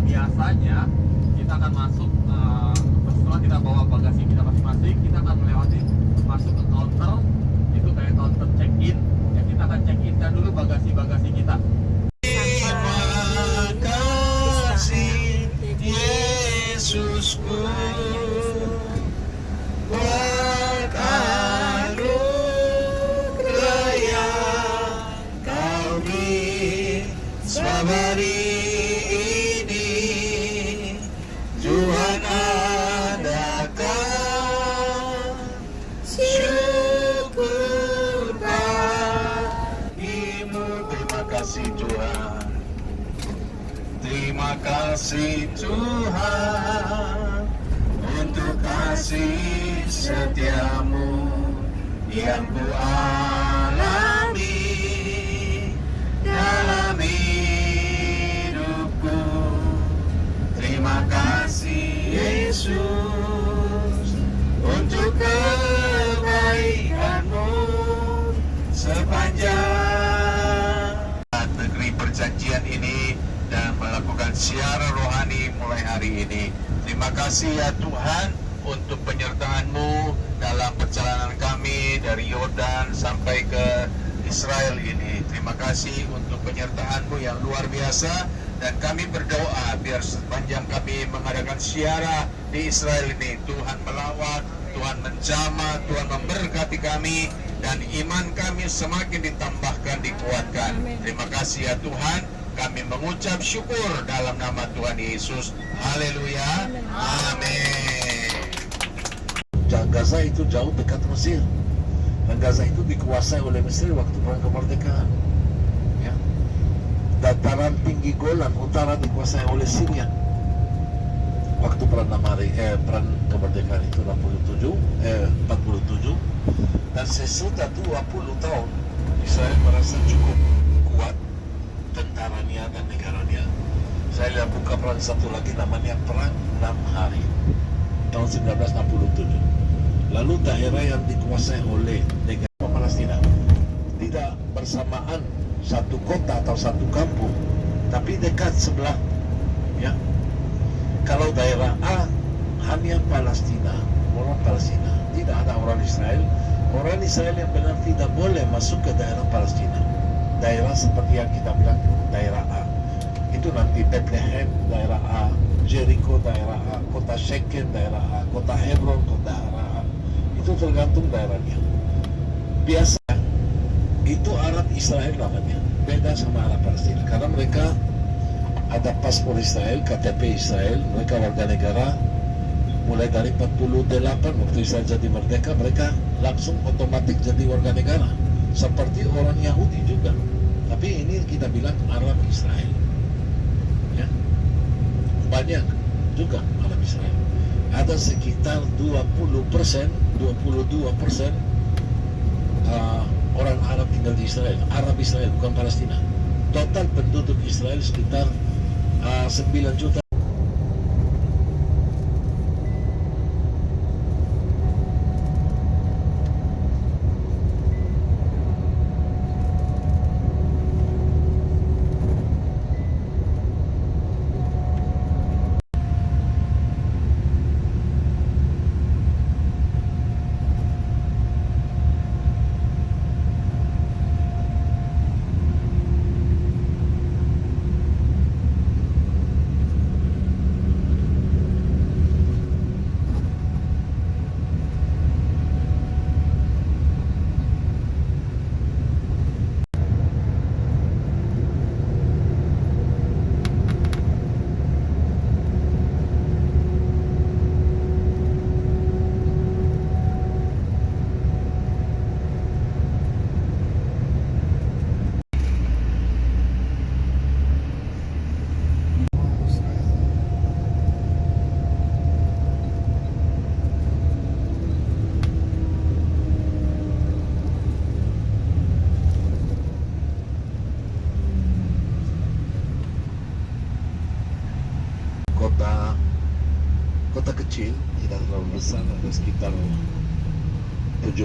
biasanya kita akan masuk setelah kita bawa bagasi kita masing-masing, kita akan melewati masuk ke counter, itu kayak counter check-in, ya kita akan check-in-kan dulu bagasi-bagasi kita. Terima kasih Yesusku, buat anugerah yang Kau beri selama hari ini. Tuhan adakan syukur bagimu. Terima kasih Tuhan. Terima kasih Tuhan untuk kasih setiamu yang ku alami dalam hidupku. Terima kasih Yesus untuk kebaikanmu sepanjang negeri perjanjian ini dan melakukan siaran rohani mulai hari ini. Terima kasih ya Tuhan untuk penyertaan-Mu dalam perjalanan kami dari Yordan sampai ke Israel ini. Terima kasih untuk penyertaan-Mu yang luar biasa, dan kami berdoa biar sepanjang kami mengadakan siara di Israel ini, Tuhan melawat, Tuhan menjamah, Tuhan memberkati kami, dan iman kami semakin ditambahkan, dikuatkan. Terima kasih ya Tuhan. Kami mengucap syukur dalam nama Tuhan Yesus. Haleluya. Amin. Gaza itu jauh dekat Mesir, dan Gaza itu dikuasai oleh Mesir waktu perang kemerdekaan. Ya. Dataran tinggi Golan Utara dikuasai oleh Syria waktu perang kemerdekaan itu 47, dan sesudah 20 tahun Israel merasa cukup kuat tentaranya dan negaranya. Saya lihat buka perang satu lagi namanya Perang 6 Hari tahun 1967. Lalu daerah yang dikuasai oleh negara Palestina tidak bersamaan satu kota atau satu kampung, tapi dekat sebelah. Ya, kalau daerah A hanya Palestina, orang Palestina, tidak ada orang Israel. Orang Israel yang benar tidak boleh masuk ke daerah Palestina. Daerah seperti yang kita bilang daerah A itu nanti Bethlehem daerah A, Jericho daerah A, kota Shechem daerah A, kota Hebron kota daerah A. Itu tergantung daerahnya. Biasa itu Arab Israel namanya, beda sama Arab Palestina karena mereka ada paspor Israel, KTP Israel, mereka warga negara. Mulai dari 48 waktu Israel jadi merdeka, mereka langsung otomatis jadi warga negara seperti orang Yahudi juga. Tapi ini kita bilang Arab Israel. Ya. Banyak juga Arab Israel. Ada sekitar 22% orang Arab tinggal di Israel. Arab Israel, bukan Palestina. Total penduduk Israel sekitar 9 juta. Kota kecil, tidak terlalu besar, ada sekitar 70.000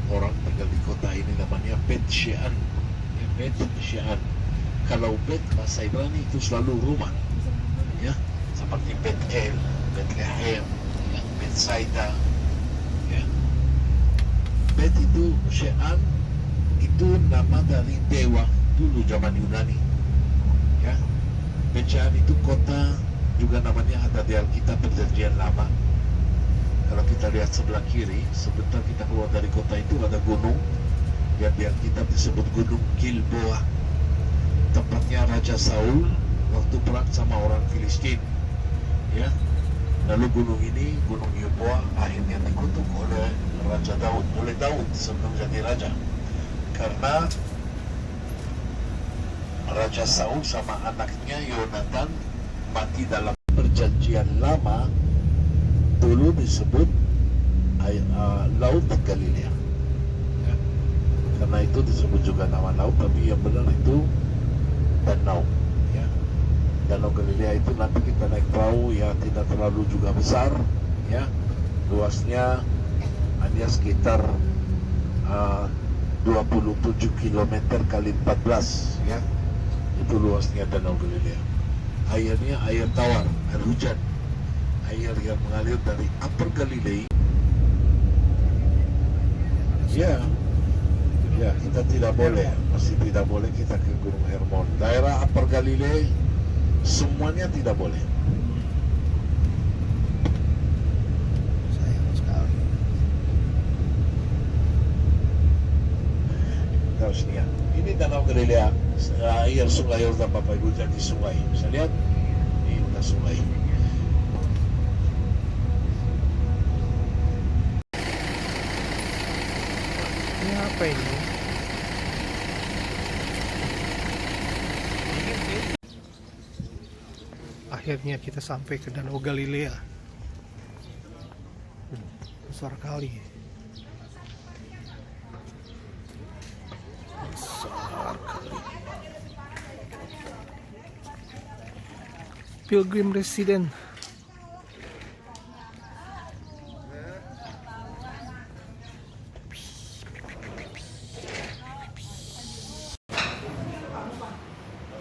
orang tinggal di kota ini, namanya Bet Shean. Ya, Bet Shean. Kalau Bet bahasa Ibrani itu selalu rumah. seperti Bethel, Bethlehem, Bethsaida. Ya. Bet itu Shean itu nama dari dewa dulu zaman Yunani. Ya. Bet-Shean itu kota, juga namanya ada di Alkitab Perjanjian Lama. Kalau kita lihat sebelah kiri, sebentar kita keluar dari kota itu ada gunung yang di Alkitab disebut Gunung Gilboa. Tempatnya Raja Saul waktu perang sama orang Filistin. Ya. Lalu gunung ini, Gunung Gilboa, akhirnya dikutuk oleh Raja Daud, oleh Daud sebelum jadi raja. Karena Raja Saul sama anaknya Yonatan mati dalam Perjanjian Lama, dulu disebut Laut Galilea. Ya. Karena itu disebut juga nama laut, tapi yang benar itu danau. Ya. Danau Galilea itu nanti kita naik perahu, ya tidak terlalu juga besar, ya. Luasnya hanya sekitar 27 km kali 14, ya. Itu luasnya Danau Galilea. Airnya air tawar, air hujan, air yang mengalir dari Upper Galilee. Ya, ya kita tidak boleh, masih tidak boleh kita ke Gunung Hermon. Daerah Upper Galilee semuanya tidak boleh. Sayang sekali. Terus lihat, ini Danau Galilea, air sungai Yordan Bapak Ibu jadi sungai. Bisa lihat, ini udah sungai. Ini apa ini? Akhirnya kita sampai ke Danau Galilea. Besar kali. Besar kali. Pilgrim Resident.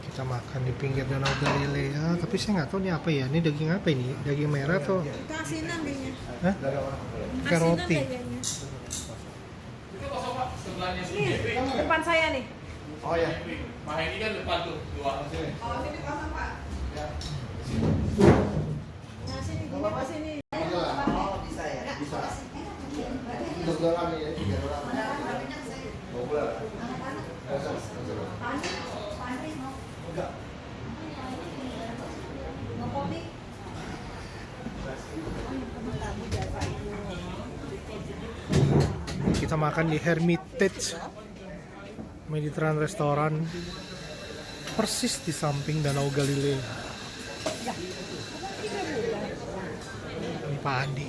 Kita makan di pinggir Danau Galilea, tapi saya nggak tahu ini apa ya. Ini daging apa ini? Daging merah atau? Asinan kayaknya. Hah? Kayak roti. Nih, depan saya nih. Oh ya, Mah ini kan depan tuh dua. Oh, sini pasang Pak. Nah, sini, Bapak sini. Kita makan di Hermitage Mediterranean Restaurant, persis di samping Danau Galilea. Ini Pak Andi.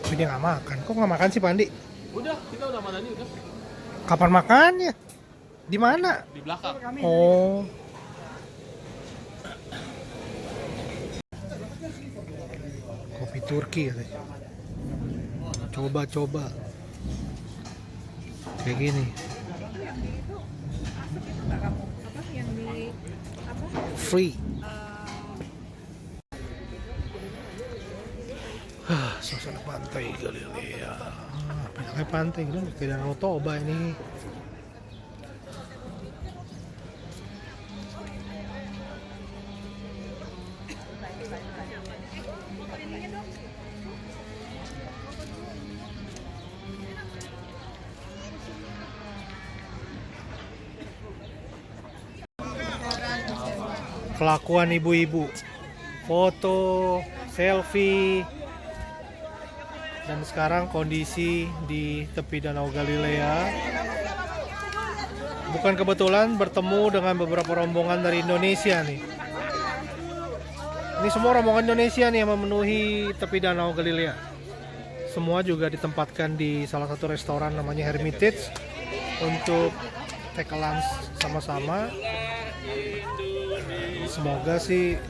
Tapi dia nggak makan. Kok nggak makan sih Pak Andi? Udah, kita udah mana nih udah? Kapan makannya? Di mana? Di belakang. Oh. Kopi Turki katanya. Coba-coba. Kayak gini. Free. Suasana pantai Galilea. Kayak pantai gitu, kayak Danau Toba ini. Kelakuan ibu-ibu, foto, selfie, dan sekarang kondisi di tepi Danau Galilea. Bukan kebetulan bertemu dengan beberapa rombongan dari Indonesia nih. Ini semua rombongan Indonesia nih yang memenuhi tepi Danau Galilea. Semua juga ditempatkan di salah satu restoran namanya Hermitage untuk take a lunch sama-sama. Semoga sih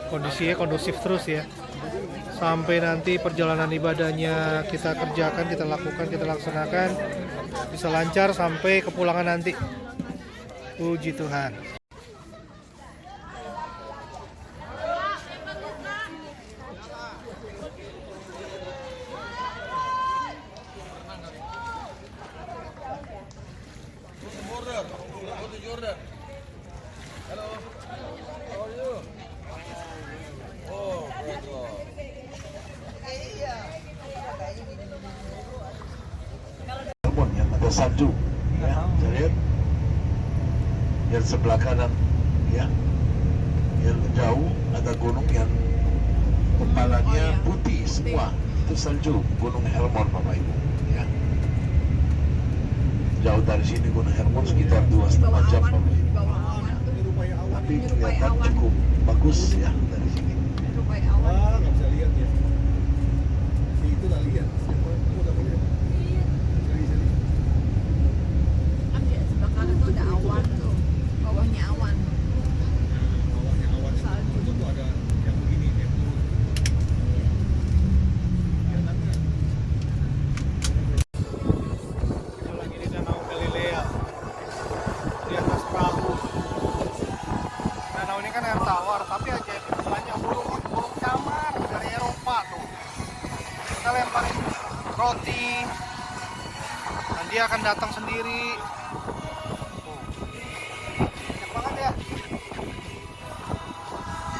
kondisinya kondusif terus ya, sampai nanti perjalanan ibadahnya kita kerjakan, kita lakukan, kita laksanakan bisa lancar sampai kepulangan nanti. Puji Tuhan. ada salju. Ya, bisa lihat. Yang sebelah kanan, ya. Yang jauh ada gunung yang kepalanya putih semua. Itu salju, Gunung Hermon, Bapak Ibu. Ya. Jauh dari sini Gunung Hermon sekitar 2,5 jam, Bapak Ibu. Tapi kelihatan cukup bagus ya dari sini. Nggak bisa lihat ya. Si itu nggak lihat. Siapa itu nggak lihat. Seri-seri. Kan di sebelah kanan tuh ada awan tuh. Bawahnya awan. Bawahnya awan itu tuh ada yang begini yang turun. Kelihatan nggak? Kita lagi di Danau Galilea, di atas perahu. Danau ini kan air tawar, tapi aja banyak burung camar dari Eropa tuh. Kita lemparin roti, dan dia akan datang sendiri. Tuh. Banyak banget ya.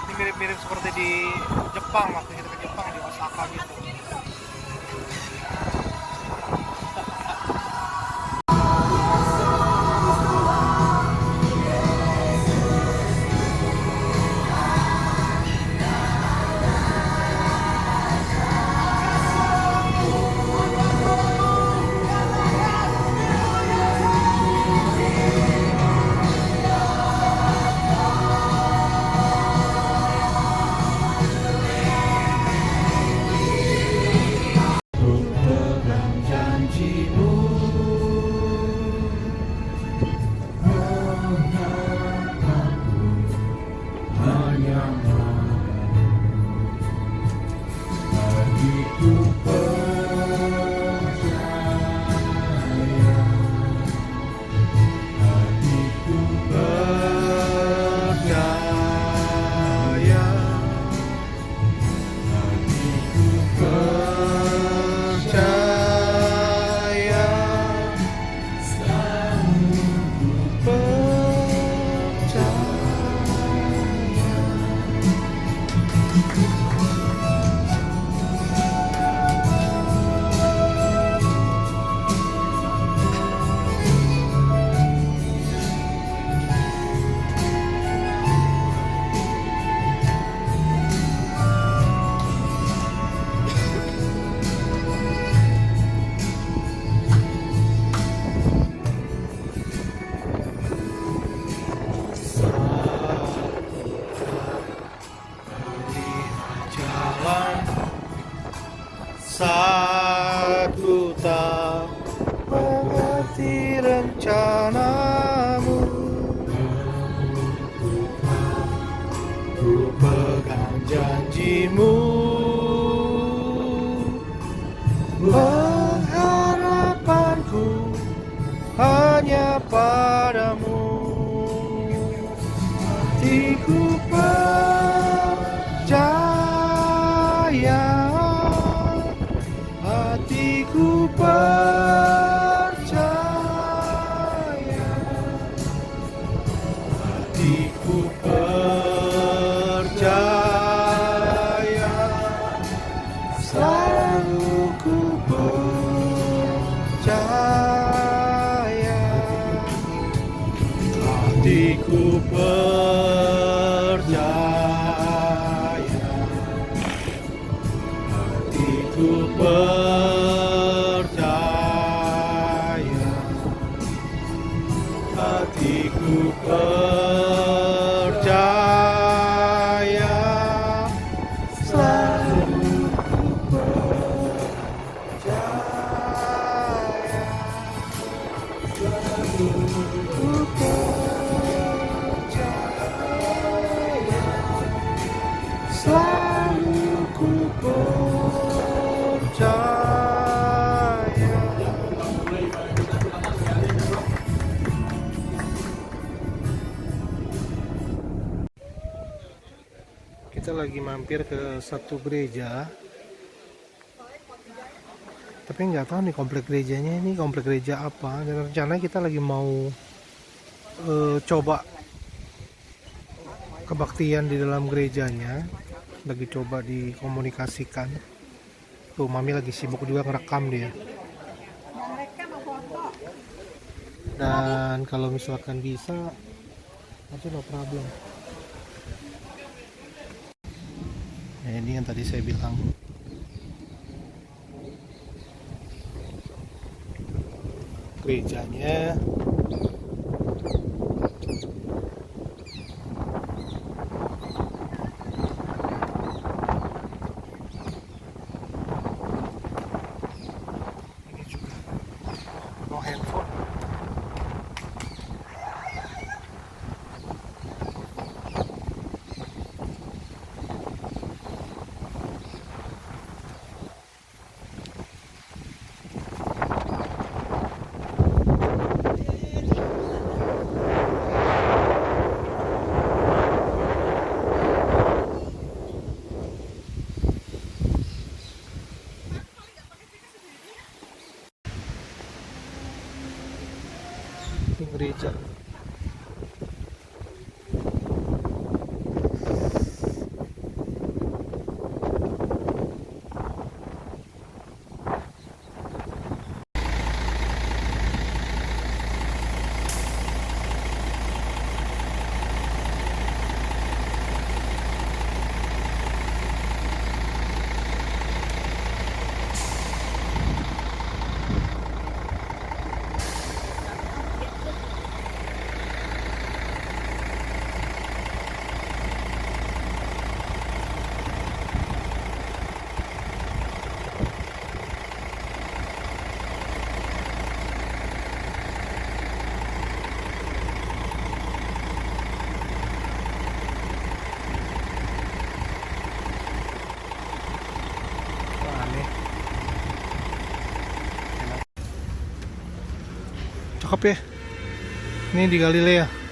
Ini mirip-mirip seperti di Jepang, waktu kita ke Jepang di Osaka gitu. Saat ku tak mengerti rencanamu, ku pegang janjimu, pengharapanku hanya padamu. Hatiku percaya, hatiku percaya, hatiku percaya, selalu ku percaya, hatiku percaya, hatiku percaya, hatiku percaya, selalu ku percaya, selalu ku percaya, selalu ku percaya. Kita lagi mampir ke satu gereja, tapi nggak tahu nih komplek gerejanya ini komplek gereja apa. Dan rencananya kita lagi mau coba kebaktian di dalam gerejanya, lagi coba dikomunikasikan. Tuh mami lagi sibuk juga ngerekam dia. Dan kalau misalkan bisa, itu no problem. Nah, ini yang tadi saya bilang. Gerejanya. Ini juga no handphone. Ini gereja. Wah, aneh. Cakep ya. Ini di Galilea.